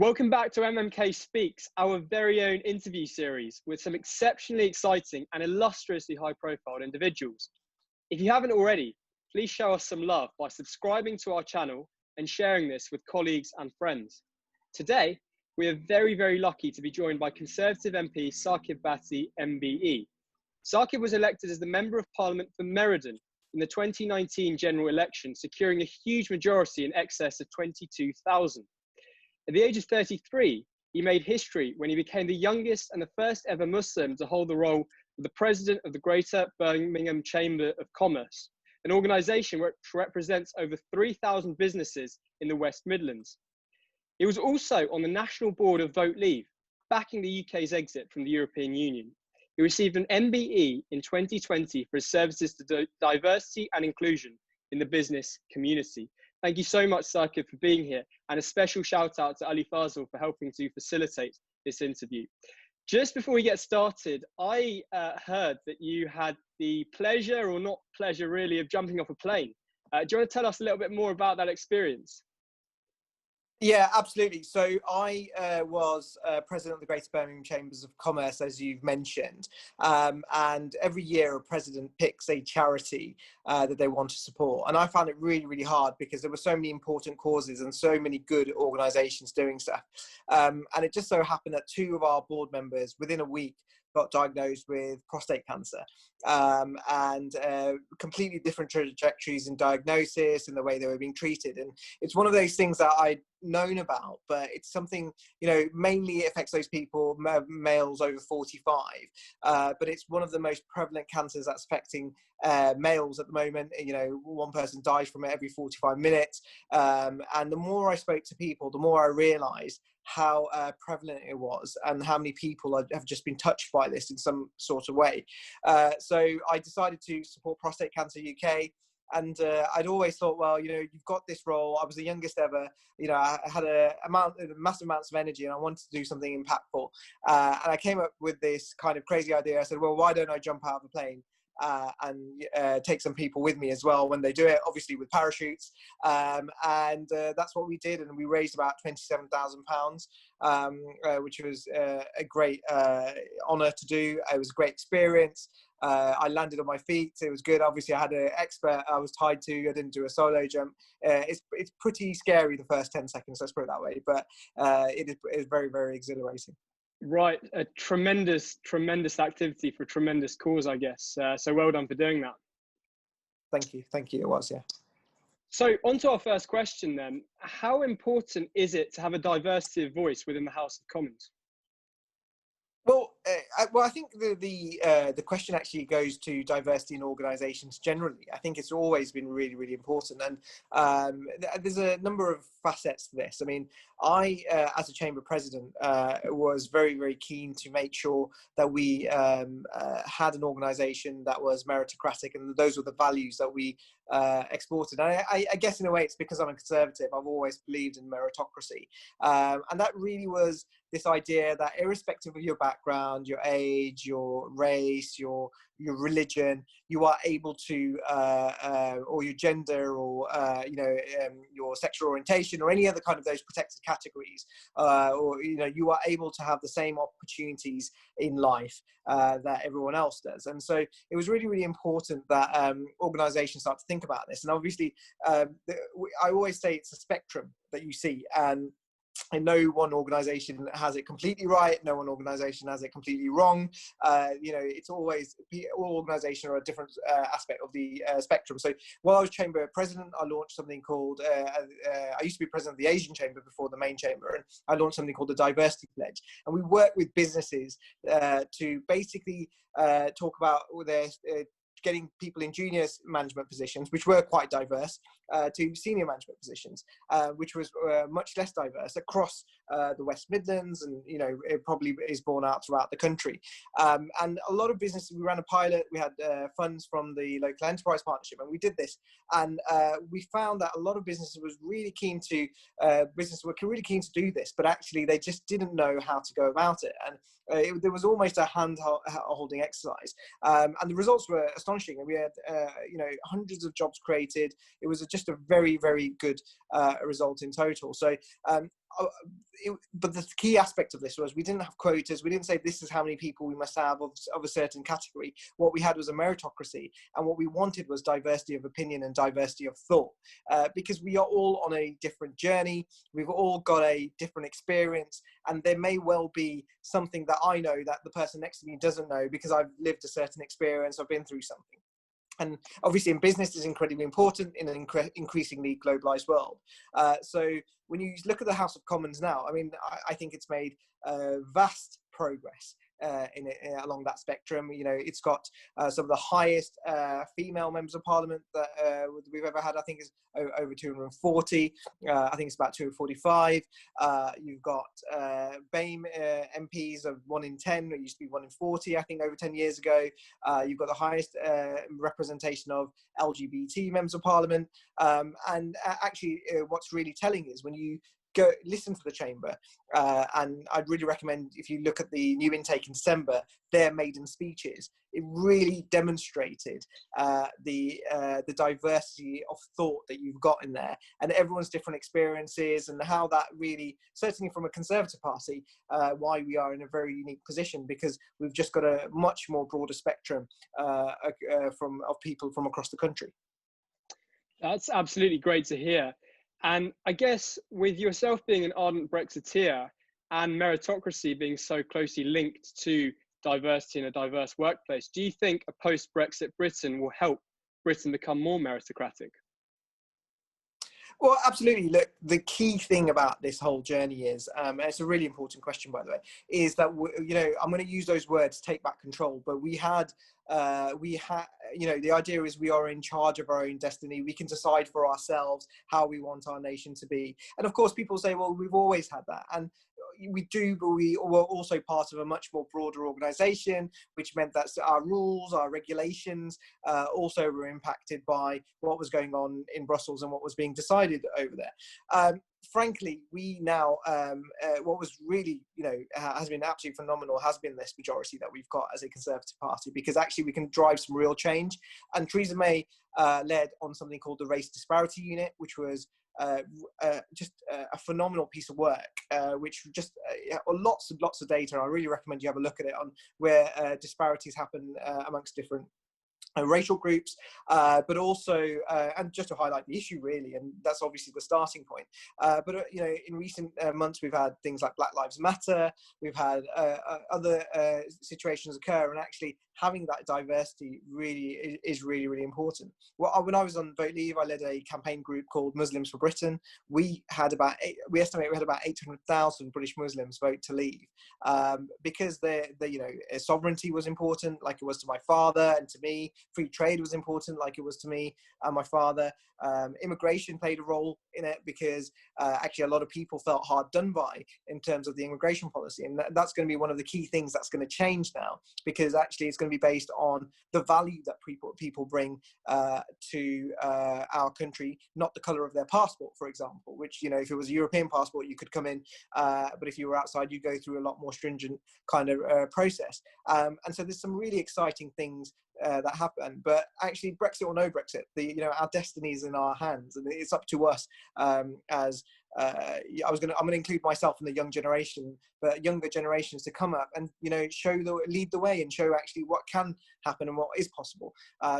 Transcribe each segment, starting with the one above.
Welcome back to MMK Speaks, our very own interview series with some exceptionally exciting and illustriously high-profile individuals. If you haven't already, please show us some love by subscribing to our channel and sharing this with colleagues and friends. Today, we are very, very lucky to be joined by Conservative MP Saqib Bhatti MP. Saqib was elected as the Member of Parliament for Meriden in the 2019 general election, securing a huge majority in excess of 22,000. At the age of 33, he made history when he became the youngest and the first ever Muslim to hold the role of the President of the Greater Birmingham Chamber of Commerce, an organisation which represents over 3,000 businesses in the West Midlands. He was also on the National Board of Vote Leave, backing the UK's exit from the European Union. He received an MBE in 2020 for his services to diversity and inclusion in the business community. Thank you so much, Saqib, for being here, and a special shout out to Ali Fazal for helping to facilitate this interview. Just before we get started, I heard that you had the pleasure, or not pleasure really, of jumping off a plane. Do you want to tell us a little bit more about that experience? Yeah, absolutely. So I was president of the Greater Birmingham Chambers of Commerce, as you've mentioned. And every year a president picks a charity that they want to support. And I found it really, really hard because there were so many important causes and so many good organisations doing stuff. And it just so happened that two of our board members within a week got diagnosed with prostate cancer, and completely different trajectories in diagnosis and the way they were being treated. And it's one of those things that I'd known about, but it's something, you know, mainly it affects those people, males over 45, but it's one of the most prevalent cancers that's affecting males at the moment. You know, one person dies from it every 45 minutes. And the more I spoke to people, the more I realised how prevalent it was and how many people have just been touched by this in some sort of way. So I decided to support Prostate Cancer UK. And I'd always thought, well, you know, you've got this role. I was the youngest ever. You know, I had massive amounts of energy and I wanted to do something impactful. And I came up with this kind of crazy idea. I said, well, why don't I jump out of a plane and take some people with me as well when they do it, obviously with parachutes. And that's what we did. And we raised about £27,000, which was a great honour to do. It was a great experience. I landed on my feet. It was good. Obviously, I had an expert I was tied to. I didn't do a solo jump. It's pretty scary the first 10 seconds, let's put it that way. But it is very, very exhilarating. Right, a tremendous activity for a tremendous cause, I guess. So well done for doing that. Thank you. It was, yeah. So on to our first question then. How important is it to have a diversity of voice within the House of Commons? Well, I think the question actually goes to diversity in organisations generally. I think it's always been really, really important, and there's a number of facets to this. I mean, I, as a chamber president, was very, very keen to make sure that we had an organisation that was meritocratic, and those were the values that we exported. And I guess in a way it's because I'm a conservative. I've always believed in meritocracy, and that really was this idea that irrespective of your background, your age, your race, your religion, you are able to, or your gender, or your sexual orientation, or any other kind of those protected categories, or you are able to have the same opportunities in life that everyone else does. And so it was really, really important that organisations start to think about this. And obviously, I always say it's a spectrum that you see, and no one organisation has it completely right. No one organisation has it completely wrong. It's always, all organisations are a different aspect of the spectrum. So while I was chamber president, I launched something called, I used to be president of the Asian chamber before the main chamber, and I launched something called the Diversity Pledge. And we work with businesses to basically talk about their getting people in junior management positions, which were quite diverse, to senior management positions, which was much less diverse across the West Midlands, and it probably is borne out throughout the country. And a lot of businesses, we ran a pilot, we had funds from the local enterprise partnership, and we did this, and we found that a lot of businesses were really keen to do this, but actually they just didn't know how to go about it, and there was almost a hand-holding exercise, and the results were astonishing. We had hundreds of jobs created. It was just a very, very good result in total. So but the key aspect of this was we didn't have quotas. We didn't say this is how many people we must have of a certain category. What we had was a meritocracy, and what we wanted was diversity of opinion and diversity of thought, because we are all on a different journey. We've all got a different experience, and there may well be something that I know that the person next to me doesn't know because I've lived a certain experience, I've been through something. And obviously in business is incredibly important in an increasingly globalized world. So when you look at the House of Commons now, I mean, I think it's made vast progress along that spectrum. You know, it's got some of the highest female members of parliament that we've ever had. I think is over 240. I think it's about 245. You've got BAME MPs of 1 in 10. It used to be 1 in 40, I think, over 10 years ago. You've got the highest representation of LGBT members of parliament. And actually, what's really telling is when you go listen to the chamber, and I'd really recommend, if you look at the new intake in December, their maiden speeches, it really demonstrated the diversity of thought that you've got in there, and everyone's different experiences, and how that really, certainly from a Conservative Party, why we are in a very unique position, because we've just got a much more broader spectrum of people from across the country. That's absolutely great to hear. And I guess with yourself being an ardent Brexiteer and meritocracy being so closely linked to diversity in a diverse workplace, do you think a post-Brexit Britain will help Britain become more meritocratic? Well, absolutely. Look, the key thing about this whole journey is, and it's a really important question, by the way, is that, you know, I'm going to use those words, take back control, but we had, you know, the idea is we are in charge of our own destiny. We can decide for ourselves how we want our nation to be. And of course, people say, well, we've always had that. And we do, but we were also part of a much more broader organisation, which meant that our rules, our regulations also were impacted by what was going on in Brussels and what was being decided over there. Frankly, we now, what was really, you know, has been absolutely phenomenal, has been this majority that we've got as a Conservative Party, because actually we can drive some real change. And Theresa May led on something called the Race Disparity Unit, which was just a phenomenal piece of work, which just lots and lots of data. I really recommend you have a look at it, on where disparities happen amongst different racial groups, but also, and just to highlight the issue really, and that's obviously the starting point. But you know, in recent months, we've had things like Black Lives Matter. We've had other situations occur, and actually having that diversity really is really important. Well, when I was on Vote Leave, I led a campaign group called Muslims for Britain. We estimate we had about 800,000 British Muslims vote to leave, because you know, sovereignty was important, like it was to my father and to me. Free trade was important, like it was to me and my father. Immigration played a role in it, because actually a lot of people felt hard done by in terms of the immigration policy, and that's going to be one of the key things that's going to change now, because actually it's going to be based on the value that people bring to our country, not the colour of their passport, for example, which, you know, if it was a European passport you could come in, but if you were outside you go through a lot more stringent kind of process, and so there's some really exciting things that happen. But actually, Brexit or no Brexit, you know, our destiny is in our hands, and it's up to us. I'm going to include myself in the young generation, but younger generations to come up and, you know, lead the way and show actually what can happen and what is possible.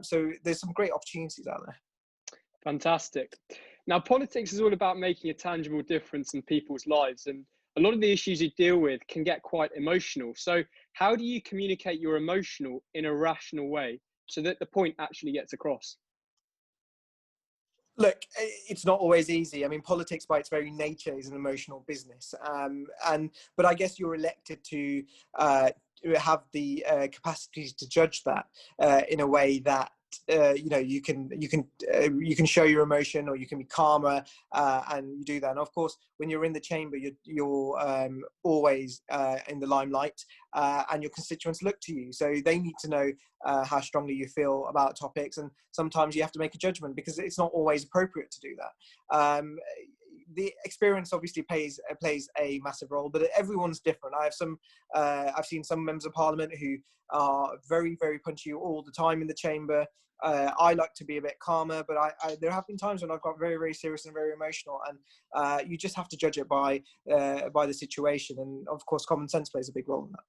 So there's some great opportunities out there. Fantastic. Now, politics is all about making a tangible difference in people's lives, and a lot of the issues you deal with can get quite emotional. So how do you communicate your emotional in a rational way so that the point actually gets across? Look, it's not always easy. I mean, politics by its very nature is an emotional business. But I guess you're elected to have the capacity to judge that in a way that you know, you can show your emotion, or you can be calmer, and you do that. And of course, when you're in the chamber, you're always in the limelight, and your constituents look to you, so they need to know how strongly you feel about topics, and sometimes you have to make a judgment, because it's not always appropriate to do that. The experience obviously plays a massive role, but everyone's different. I've seen some members of parliament who are very, very punchy all the time in the chamber. I like to be a bit calmer, but there have been times when I've got very, very serious and very emotional, and you just have to judge it by the situation. And of course, common sense plays a big role in that.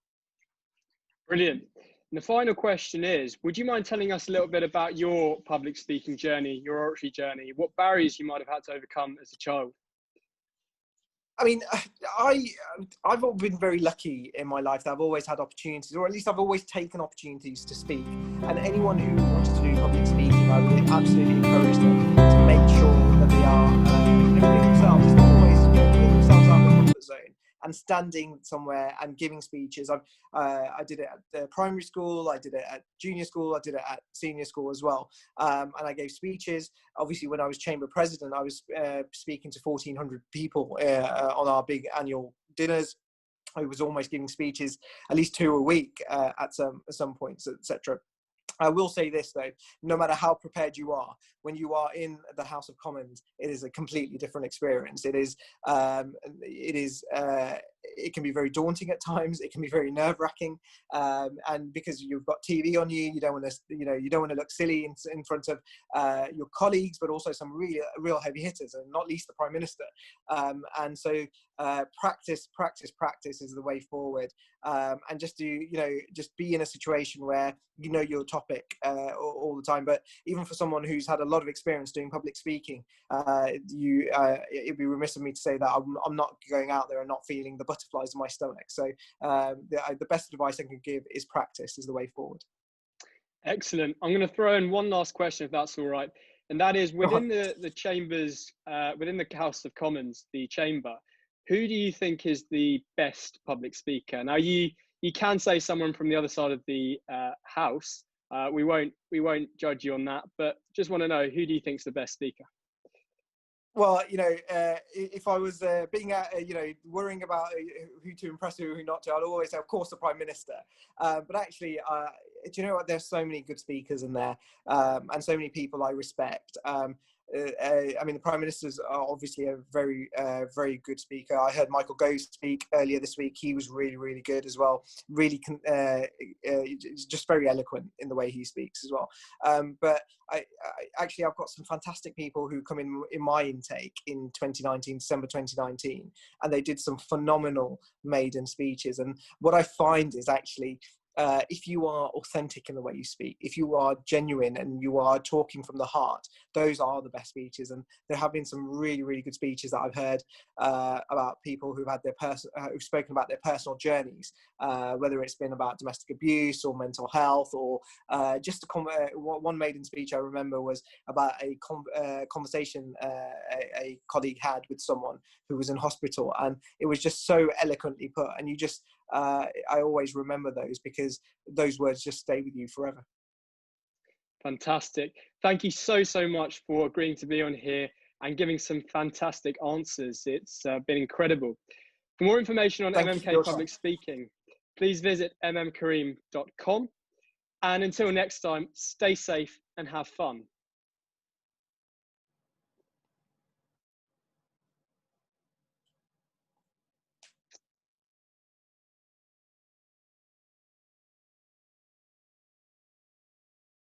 Brilliant. And the final question is, would you mind telling us a little bit about your public speaking journey, your oratory journey, what barriers you might have had to overcome as a child? I mean, I've been very lucky in my life that I've always had opportunities, or at least I've always taken opportunities to speak. And anyone who wants to do public speaking, I would absolutely encourage them to make sure that they are putting themselves. It's not always putting themselves out of the comfort zone and standing somewhere and giving speeches. I did it at primary school, I did it at junior school, I did it at senior school as well. And I gave speeches. Obviously, when I was chamber president, I was speaking to 1,400 people on our big annual dinners. I was almost giving speeches at least 2 a week at some points, etc. I will say this though, no matter how prepared you are, when you are in the House of Commons, it is a completely different experience. It can be very daunting at times. It can be very nerve-wracking, and because you've got TV on you, you don't want to look silly in front of your colleagues, but also some real heavy hitters, and not least the Prime Minister. And so practice is the way forward, and just be in a situation where you know your topic all the time. But even for someone who's had a lot of experience doing public speaking, it'd be remiss of me to say that I'm not going out there and not feeling the butterflies in my stomach. So the best advice I can give is practice is the way forward. Excellent. I'm going to throw in one last question, if that's all right. And that is, within the chambers, within the House of Commons, the chamber, who do you think is the best public speaker? Now, you can say someone from the other side of the house. We won't judge you on that, but just want to know, who do you think is the best speaker? Well, if I was worrying about who to impress, who not to, I'd always say, of course, the Prime Minister. But actually, do you know what? There's so many good speakers in there, and so many people I respect. I mean, the Prime Minister's obviously a very, very good speaker. I heard Michael Gove speak earlier this week. He was really, really good as well. Really, just very eloquent in the way he speaks as well. But I've got some fantastic people who come in my intake in 2019, December 2019, and they did some phenomenal maiden speeches. And what I find is actually, if you are authentic in the way you speak, if you are genuine and you are talking from the heart, those are the best speeches. And there have been some really, really good speeches that I've heard about people who've had who've spoken about their personal journeys, whether it's been about domestic abuse or mental health, or just one maiden speech I remember was about a conversation a colleague had with someone who was in hospital, and it was just so eloquently put, and you just I always remember those because those words just stay with you forever. Fantastic. Thank you so much for agreeing to be on here and giving some fantastic answers. It's been incredible. For more information on MMK Public Speaking, please visit mmkareem.com. And until next time, stay safe and have fun.